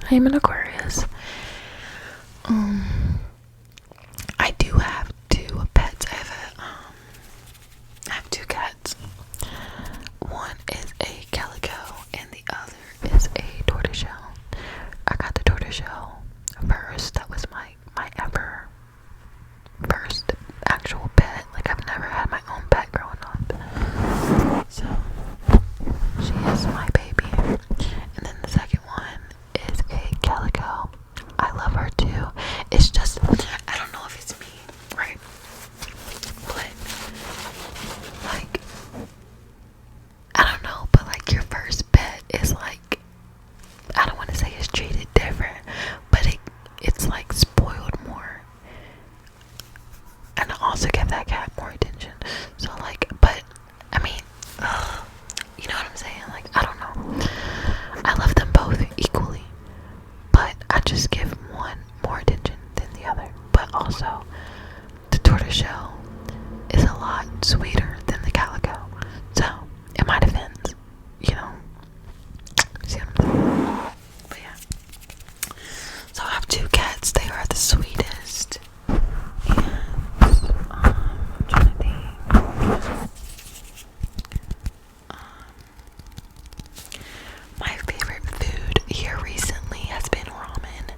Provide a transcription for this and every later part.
I am an Aquarius. I do have two pets. I have two cats. One is a calico and the other is a tortoiseshell. I got the tortoiseshell first. That was my ever first actual pet. Like, I've never had my own pet growing up. So she is my baby. And then the second one is a calico. I love her too. It's just, I don't know if it's me, right? But like, I don't know, but like, your first pet is like, I don't want to say it's treated different, but it's like spoiled more. And I also give that cat more attention. So like, but I mean, you know what I'm saying? Like, I don't know. I love them both equally, but I just give one more attention than the other. But also, the tortoiseshell is a lot sweeter than the calico. So, in my defense, you know, see what I'm saying? But yeah. So I have two cats. They are the sweetest. And I'm trying to think. My favorite food here recently has been ramen.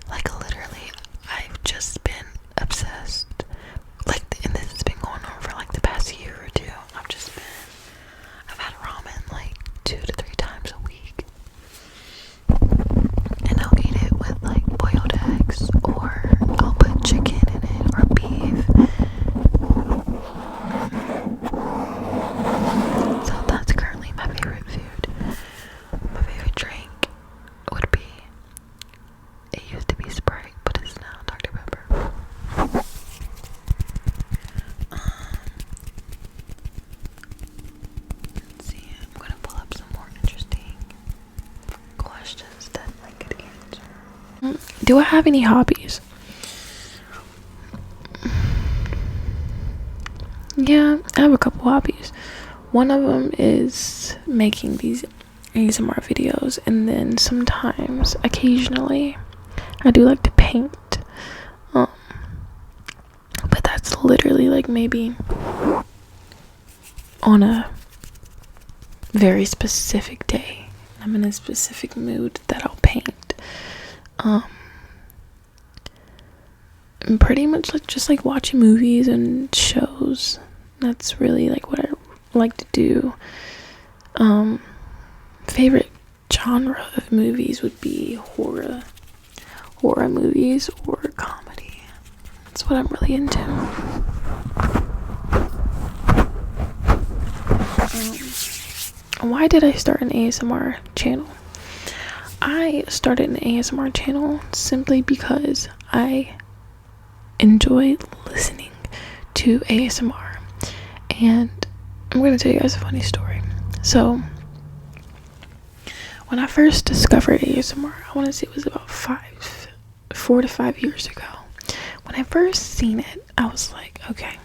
Like, literally, I've just been obsessed. Like, and this has been going on for like the past year or two. I've had ramen like 2 to 3 times a week. And I'll eat it with like boiled eggs, or I'll put chicken in it, or beef. So that's currently my favorite food. My favorite drink would be, it used to be Sprite, but it's now Dr. Pepper. Let's see, I'm gonna pull up some more interesting questions that I could answer. Do I have any hobbies? Yeah, I have a couple hobbies. One of them is making these ASMR videos, and then sometimes, occasionally, I do like to paint. But that's literally like maybe on a very specific day. I'm in a specific mood that I'll paint. And pretty much like just like watching movies and shows. That's really like what I like to do. Favorite genre of movies would be horror movies or comedy. That's what I'm really into. Why did I start an ASMR channel? I started an ASMR channel simply because I enjoy listening to ASMR. And I'm going to tell you guys a funny story. So, when I first discovered ASMR, I want to say it was about 4 to 5 years ago. When I first seen it, I was like, okay,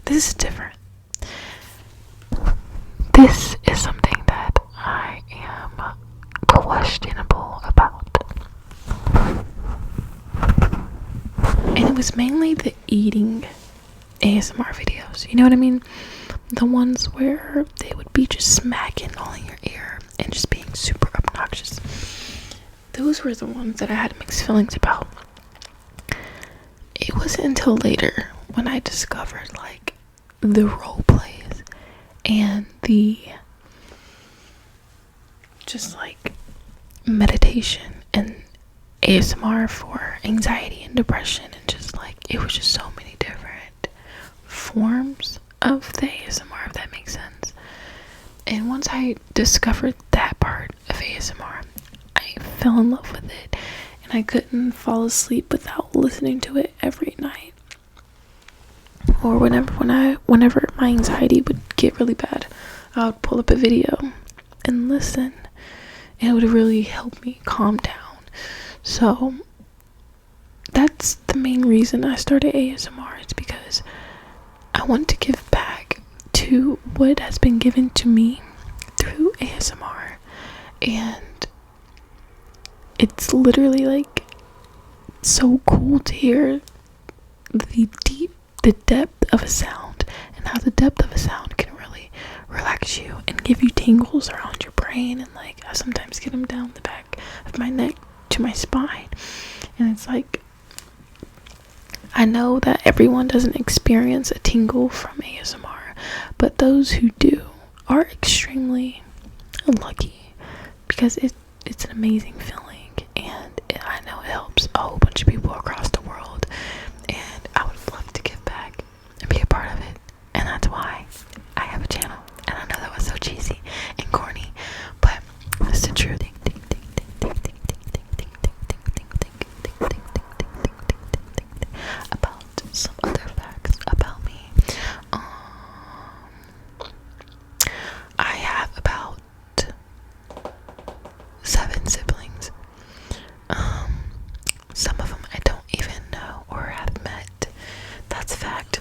this is different. This is something that I am questionable about. And it was mainly the eating ASMR videos. You know what I mean? The ones where they would be just smacking all in your ear and just being super obnoxious. Those were the ones that I had mixed feelings about. It wasn't until later when I discovered like the role plays and the just like meditation and ASMR for anxiety and depression, and just like it was just so many different forms of the ASMR, if that makes sense. And once I discovered that part of ASMR, I fell in love with it, and I couldn't fall asleep without listening to it every night. Or whenever my anxiety would get really bad, I would pull up a video and listen, and it would really help me calm down. So that's the main reason I started ASMR. It's because I want to give back to what has been given to me through ASMR, and it's literally like so cool to hear the depth of a sound, and how the depth of a sound can really relax you and give you tingles around your brain. And like, I sometimes get them down the back of my neck to my spine, and it's like, I know that everyone doesn't experience a tingle from ASMR, but those who do are extremely lucky, because it's an amazing feeling, and I know it helps a whole bunch of people across the world, and I would love to give back and be a part of it. And that's why I have a channel. And I know that was so cheesy and corny, but it's the truth. About some other facts about me. I have about 7 siblings. Some of them I don't even know or have met. That's a fact.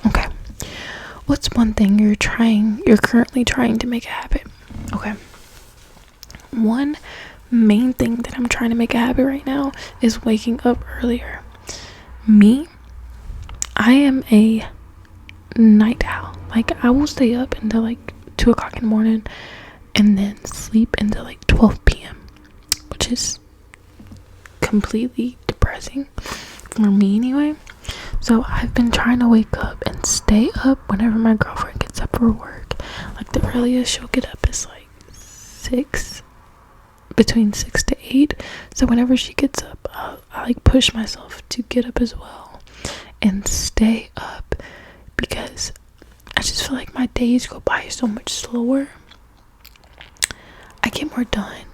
Okay. What's one thing you're currently trying to make a habit? Okay. One main thing that I'm trying to make a habit right now is waking up earlier. Me, I am a night owl. Like, I will stay up until like 2 o'clock in the morning and then sleep until like 12 p.m., which is completely depressing for me anyway. So I've been trying to wake up and stay up whenever my girlfriend gets up for work. Like, the earliest she'll get up is like 6, between 6 to 8. So whenever she gets up, I like push myself to get up as well and stay up, because I just feel like my days go by so much slower. I get more done.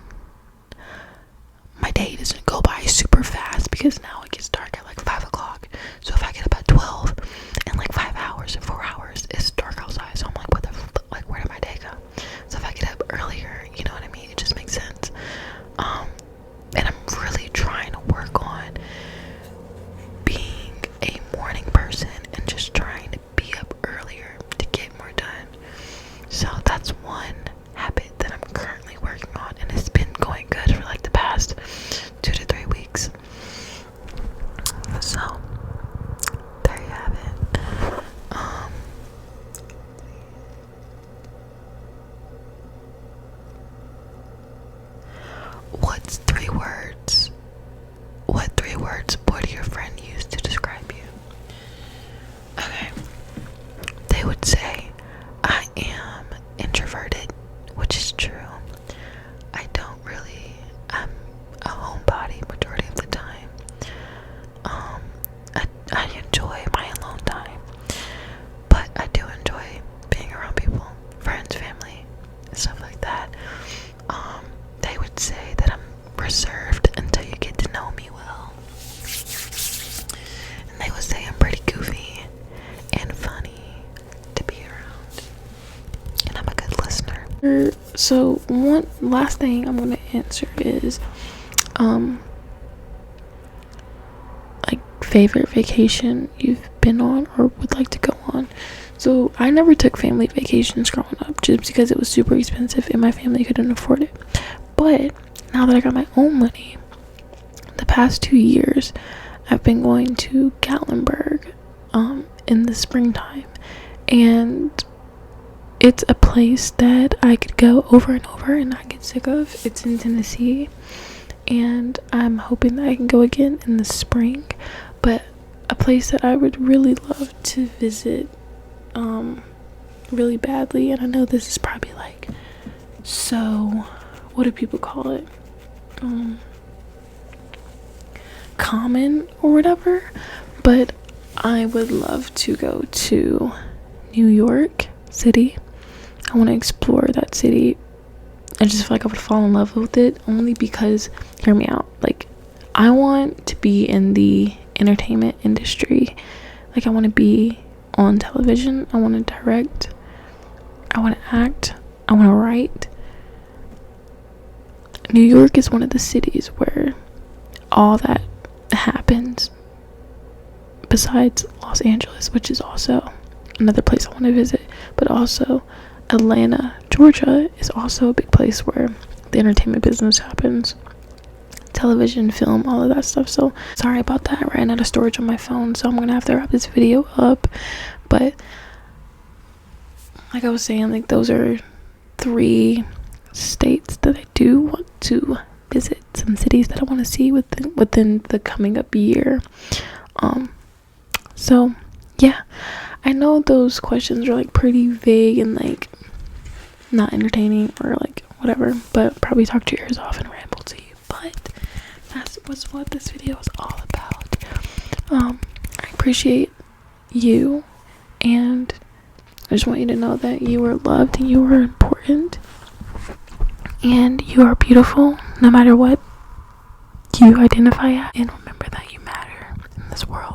My day doesn't go by super fast, because now it gets dark at like 5 o'clock. So if I get up at 12, in like 5 hours or 4 hours, it's dark outside. So I'm like, what the like, where did my day go? So if I get up earlier, you know what I mean? It just makes sense. And I'm really trying to work on being a morning person and just trying to be up earlier to get more done. So that's one habit that I'm currently working on, and it's been going good for like the past 2 to 3 weeks. So there you have it. What's 3 words? What 3 words would your friend use to describe you? Okay. They would say, I am introverted, which is true. I'm a homebody majority of the time. I enjoy my alone time, but I do enjoy being around people, friends, family, stuff like that. They would say that I'm reserved until you get to know me well. And they would say I'm pretty goofy and funny to be around. And I'm a good listener. So one last thing I'm going to answer is like, favorite vacation you've been on or would like to go on. So I never took family vacations growing up, just because it was super expensive and my family couldn't afford it. But now that I got my own money, the past 2 years I've been going to Gatlinburg in the springtime, and it's a place that I could go over and over and not get sick of. It's in Tennessee, and I'm hoping that I can go again in the spring. But a place that I would really love to visit really badly, and I know this is probably like, so what do people call it, common or whatever, but I would love to go to New York City. I want to explore that city. I just feel like I would fall in love with it, only because, hear me out, like, I want to be in the entertainment industry. Like, I want to be on television, I want to direct, I want to act, I want to write. New York is one of the cities where all that happens. besides Los Angeles, which is also another place I want to visit, but also Atlanta, Georgia is also a big place where the entertainment business happens. Television, film, all of that stuff. So sorry about that. I ran out of storage on my phone, so I'm gonna have to wrap this video up. But like I was saying, like, those are 3 states that I do want to visit, some cities that I want to see within the coming up year. So yeah, I know those questions are like pretty vague and like not entertaining or like whatever, but probably talked your ears off and ramble to you. But that's what this video is all about. I appreciate you, and I just want you to know that you are loved and you are important and you are beautiful no matter what you identify as, and remember that you matter in this world.